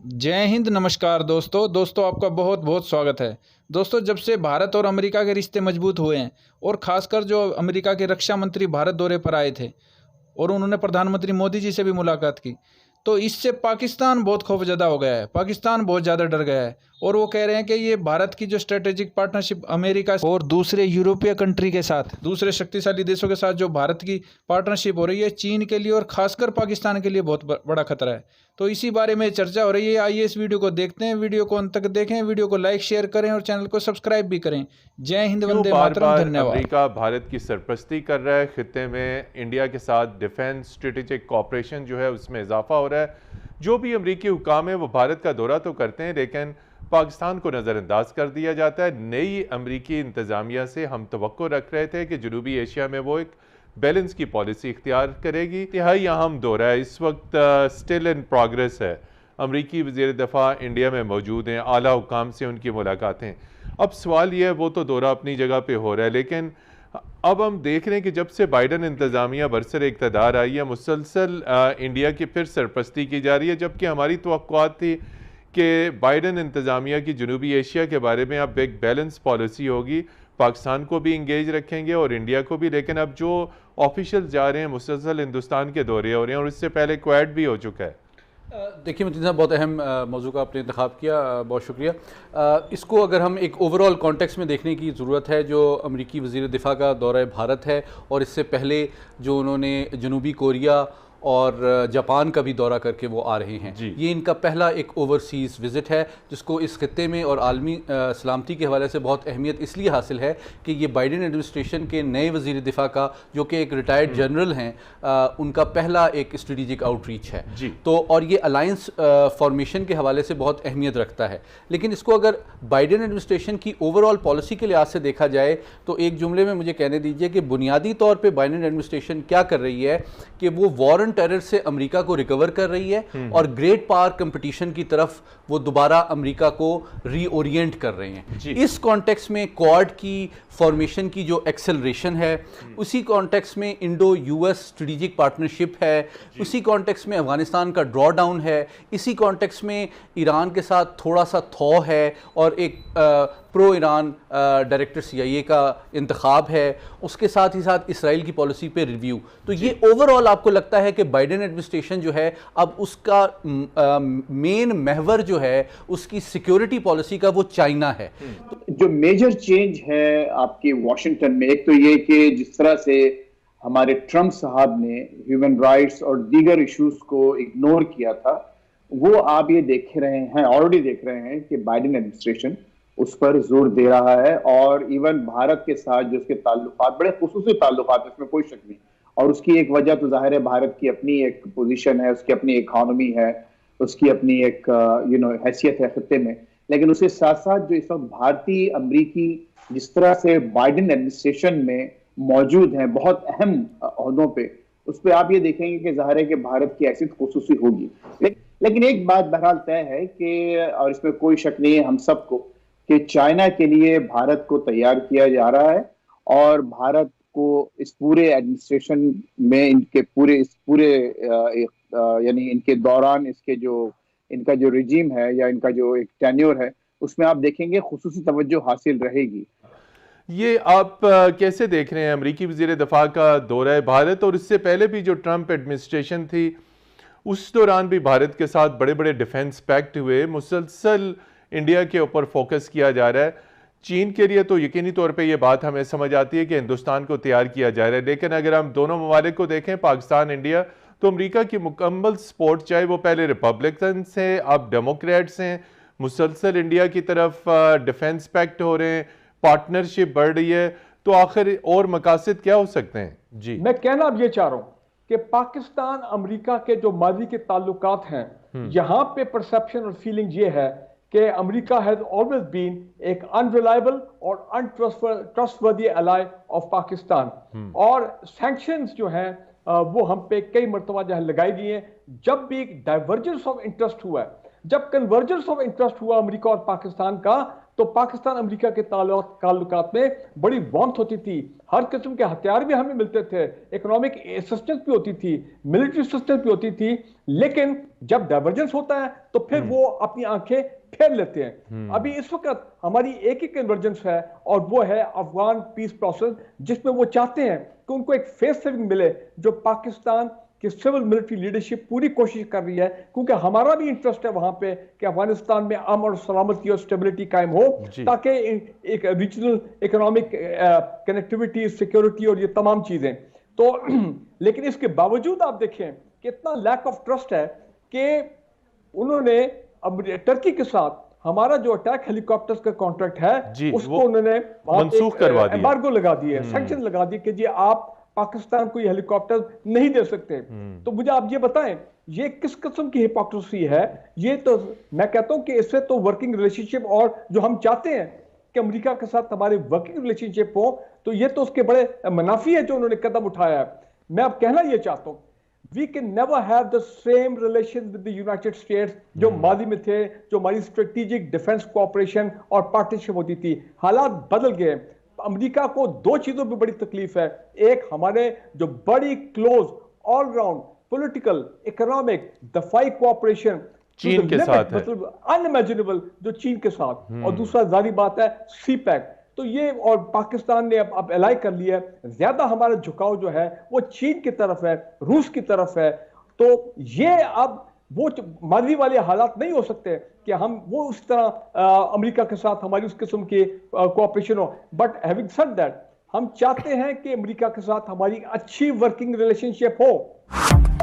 जय हिंद। नमस्कार दोस्तों आपका बहुत बहुत स्वागत है। दोस्तों, जब से भारत और अमेरिका के रिश्ते मजबूत हुए हैं और ख़ासकर जो अमेरिका के रक्षा मंत्री भारत दौरे पर आए थे और उन्होंने प्रधानमंत्री मोदी जी से भी मुलाकात की, तो इससे पाकिस्तान बहुत खौफजदा हो गया है। पाकिस्तान बहुत ज़्यादा डर गया है और वो कह रहे हैं कि ये भारत की जो स्ट्रेटेजिक पार्टनरशिप अमेरिका और दूसरे यूरोपीय कंट्री के साथ, दूसरे शक्तिशाली देशों के साथ जो भारत की पार्टनरशिप हो रही है, चीन के लिए और खासकर पाकिस्तान के लिए बहुत बड़ा खतरा है। तो इसी बारे में चर्चा हो रही है। आइए इस वीडियो को देखते हैं। वीडियो को अंत तक देखें, वीडियो को लाइक शेयर करें और चैनल को सब्सक्राइब भी करें। जय हिंद, वंदे मातरम, धन्यवाद। अमेरिका भारत की सरपरस्ती कर रहा है, खित्ते में इंडिया के साथ डिफेंस स्ट्रेटेजिक कोऑपरेशन जो है उसमें इजाफा हो रहा है। जो भी अमेरिकी हुकाम है वो भारत का दौरा तो करते हैं, लेकिन पाकिस्तान को नज़रअंदाज कर दिया जाता है। नई अमेरिकी इंतज़ामिया से हम तवक्को रख रहे थे कि जनूबी एशिया में वो एक बैलेंस की पॉलिसी इख्तियार करेगी। इंतहाई अहम दौरा है, इस वक्त स्टिल इन प्रोग्रेस है। अमरीकी वज़ीर दफ़ा इंडिया में मौजूद हैं, आला हुकाम से उनकी मुलाकातें। अब सवाल ये है, वो तो दौरा अपनी जगह पे हो रहा है, लेकिन अब हम देख रहे हैं कि जब से बाइडन इंतज़ामिया बरसर इक़्तिदार आई है, मुसलसल इंडिया की फिर सरपरस्ती की जा रही है। जबकि हमारी तवक्कुआत थी कि बाइडन इंतज़ामिया की जनूबी एशिया के बारे में अब एक बैलेंस पॉलिसी होगी, पाकिस्तान को भी इंगेज रखेंगे और इंडिया को भी। लेकिन अब जो ऑफिशियल जा रहे हैं, मुसलसल हिंदुस्तान के दौरे हो रहे हैं और इससे पहले क्वेड भी हो चुका है। देखिए मुतीन साहब, बहुत अहम मौजू का आपने इंतखाब किया, बहुत शुक्रिया। इसको अगर हम एक ओवरऑल कॉन्टेक्स्ट में देखने की ज़रूरत है, जो अमरीकी वज़ीर दिफ़ा का दौरा भारत है और इससे पहले जो उन्होंने जनूबी कोरिया और जापान का भी दौरा करके वो आ रहे हैं, ये इनका पहला एक ओवरसीज़ विज़िट है, जिसको इस खित्ते में और आलमी सलामती के हवाले से बहुत अहमियत इसलिए हासिल है कि ये बाइडन एडमिनिस्ट्रेशन के नए वज़ीर दिफ़ा का, जो कि एक रिटायर्ड जनरल हैं, उनका पहला एक स्ट्रेटेजिक आउटरीच है। तो और ये अलायंस फॉर्मेशन के हवाले से बहुत अहमियत रखता है। लेकिन इसको अगर बाइडन एडमिनिस्ट्रेशन की ओवरऑल पॉलिसी के लिहाज से देखा जाए तो एक जुमले में मुझे कहने दीजिए कि बुनियादी तौर पर बाइडन एडमिनिस्ट्रेशन क्या कर रही है कि वो वॉर टेरर से अमेरिका को रिकवर कर रही है और ग्रेट पावर कंपटीशन की तरफ वो दोबारा अमेरिका को रीओरिएंट कर रहे हैं। इस कॉन्टेक्स्ट में क्वाड की फॉर्मेशन की जो एक्सेलरेशन है, उसी कॉन्टेक्स्ट में इंडो यूएस स्ट्रेटेजिक पार्टनरशिप है, उसी कॉन्टेक्स्ट में अफगानिस्तान का ड्रॉ डाउन है, इसी कॉन्टेक्स्ट में ईरान के साथ थोड़ा सा थॉ है और एक प्रो ईरान डायरेक्टर CIA का इंतखाब है, उसके साथ ही साथ इसराइल की पॉलिसी पे रिव्यू। तो ये ओवरऑल आपको लगता है कि बाइडन एडमिनिस्ट्रेशन जो है अब उसका मेन महवर जो है उसकी सिक्योरिटी पॉलिसी का वो चाइना है। तो जो मेजर चेंज है आपके वॉशिंगटन में, एक तो ये कि जिस तरह से हमारे ट्रम्प साहब ने ह्यूमन राइट्स और दीगर इश्यूज को इग्नोर किया था, वो आप ये देख रहे हैं, ऑलरेडी देख रहे हैं कि बाइडन एडमिनिस्ट्रेशन उस पर जोर दे रहा है। और इवन भारत के साथ जो उसके ताल्लुकात, बड़े खुसूसी ताल्लुकात, इसमें कोई शक नहीं। और उसकी एक वजह तो जाहिर है भारत की अपनी एक पोजीशन है, उसकी अपनी इकोनॉमी है, उसकी अपनी एक हैसियत है खत्ते में। लेकिन उसके साथ साथ जो इस वक्त भारतीय अमरीकी जिस तरह से बाइडन एडमिनिस्ट्रेशन में मौजूद हैं बहुत अहम ओहदों पे, उस पर आप ये देखेंगे कि जाहिर है कि भारत की हैसियत खुसूसी होगी। लेकिन एक बात बहरहाल तय है कि, और इसमें कोई शक नहीं है हम सबको, कि चाइना के लिए भारत को तैयार किया जा रहा है और भारत को इस पूरे एडमिनिस्ट्रेशन में, इनके पूरे यानी इनके दौरान इनका जो रिजीम है या इनका जो एक टेन्योर है, उसमें आप देखेंगे खुसूसी तवज्जो हासिल रहेगी। ये आप कैसे देख रहे हैं अमरीकी वज़ीर दफ़ा का दौरा भारत? और इससे पहले भी जो ट्रंप एडमिनिस्ट्रेशन थी, उस दौरान भी भारत के साथ बड़े बड़े डिफेंस पैक्ट हुए, मुसलसल इंडिया के ऊपर फोकस किया जा रहा है। चीन के लिए तो यकीनी तौर पे ये बात हमें समझ आती है कि हिंदुस्तान को तैयार किया जा रहा है, लेकिन अगर हम दोनों ममालिक को देखें, पाकिस्तान इंडिया, तो अमेरिका की मुकम्मल सपोर्ट, चाहे वो पहले रिपब्लिकन हैं अब डेमोक्रेट्स हैं, मुसलसल इंडिया की तरफ डिफेंस पैक्ट हो रहे हैं, पार्टनरशिप बढ़ रही है। तो आखिर और मकासद क्या हो सकते हैं? जी, मैं कहना अब ये चाह रहा हूं कि पाकिस्तान अमेरिका के जो माजी के ताल्लुकात हैं, यहां पे परसेप्शन और फीलिंग ये है कि अमेरिका हैज ऑलवेज बीन एक अनरिलायबल और अनट्रस्टवर्दी एलाय ऑफ पाकिस्तान। और सैंक्शंस जो हैं वो हम पे कई मरतबा जो है लगाई गई हैं। जब भी डाइवर्जेंस ऑफ इंटरेस्ट हुआ है, जब कन्वर्जेंस ऑफ इंटरेस्ट हुआ अमेरिका और पाकिस्तान का, تو پاکستان امریکہ کے تعلقات میں بڑی وارمتھ ہوتی تھی، ہر قسم کے ہتھیار بھی ہمیں ملتے تھے، اکنامک اسسٹنس بھی ہوتی تھی، ملٹری اسسٹنس بھی ہوتی تھی، لیکن جب ڈائیورجنس ہوتا ہے تو پھر وہ اپنی آنکھیں پھیر لیتے ہیں۔ ابھی اس وقت ہماری ایک ہی کنورجنس ہے اور وہ ہے افغان پیس پروسیس، جس میں وہ چاہتے ہیں کہ ان کو ایک فیس سیونگ ملے، جو پاکستان کہ سول ملٹری لیڈرشپ پوری کوشش کر رہی ہے، کیونکہ ہمارا بھی انٹرسٹ ہے وہاں پہ کہ افغانستان میں امن اور سلامتی اور سٹیبلٹی قائم ہو، تاکہ ایک ریجنل اکنامک کنیکٹیوٹی، سیکیورٹی اور یہ تمام چیزیں تو لیکن اس کے باوجود آپ دیکھیں کہ اتنا لیک آف ٹرسٹ ہے کہ انہوں نے ٹرکی کے ساتھ ہمارا جو اٹیک ہیلی کاپٹرز کا کانٹریکٹ ہے اس کو انہوں نے منسوخ کروا دیا، ایمبارگو لگا دیے، سینکشن لگا دیے کہ جی آپ پاکستان کو یہ ہیلی کاپٹر نہیں دے سکتے۔ تو مجھے آپ یہ بتائیں یہ کس قسم کی ہپوکریسی ہے؟ یہ تو میں کہتا ہوں کہ اس سے تو ورکنگ ریلیشن شپ، اور جو ہم چاہتے ہیں کہ امریکہ کے ساتھ ہمارے ورکنگ ریلیشن شپ ہو، تو یہ تو اس کے بڑے منافی ہے جو انہوں نے قدم اٹھایا ہے۔ میں اب کہنا یہ چاہتا ہوں we can never have the same relations with the United States جو ماضی میں تھے، جو ہماری اسٹریٹجک ڈیفنس کوآپریشن اور پارٹنرشپ ہوتی تھی۔ حالات بدل گئے۔ امریکہ کو دو چیزوں پہ بڑی تکلیف ہے، ایک ہمارے جو بڑی close all round political, economic, دفاعی کوآپریشن چین کے ساتھ ہے، مطلب انمیجنیبل جو چین کے ساتھ، اور دوسرا ظاہری بات ہے سی پیک۔ تو یہ اور پاکستان نے اب الائی کر لیا ہے، زیادہ ہمارا جھکاؤ جو ہے وہ چین کی طرف ہے، روس کی طرف ہے۔ تو یہ اب وہ ماضی والے حالات نہیں ہو سکتے کہ ہم وہ اس طرح امریکہ کے ساتھ ہماری اس قسم کی cooperation who. But having said that, ہم چاہتے ہیں کہ امریکہ کے ساتھ ہماری اچھی ورکنگ ریلیشن شپ ہو۔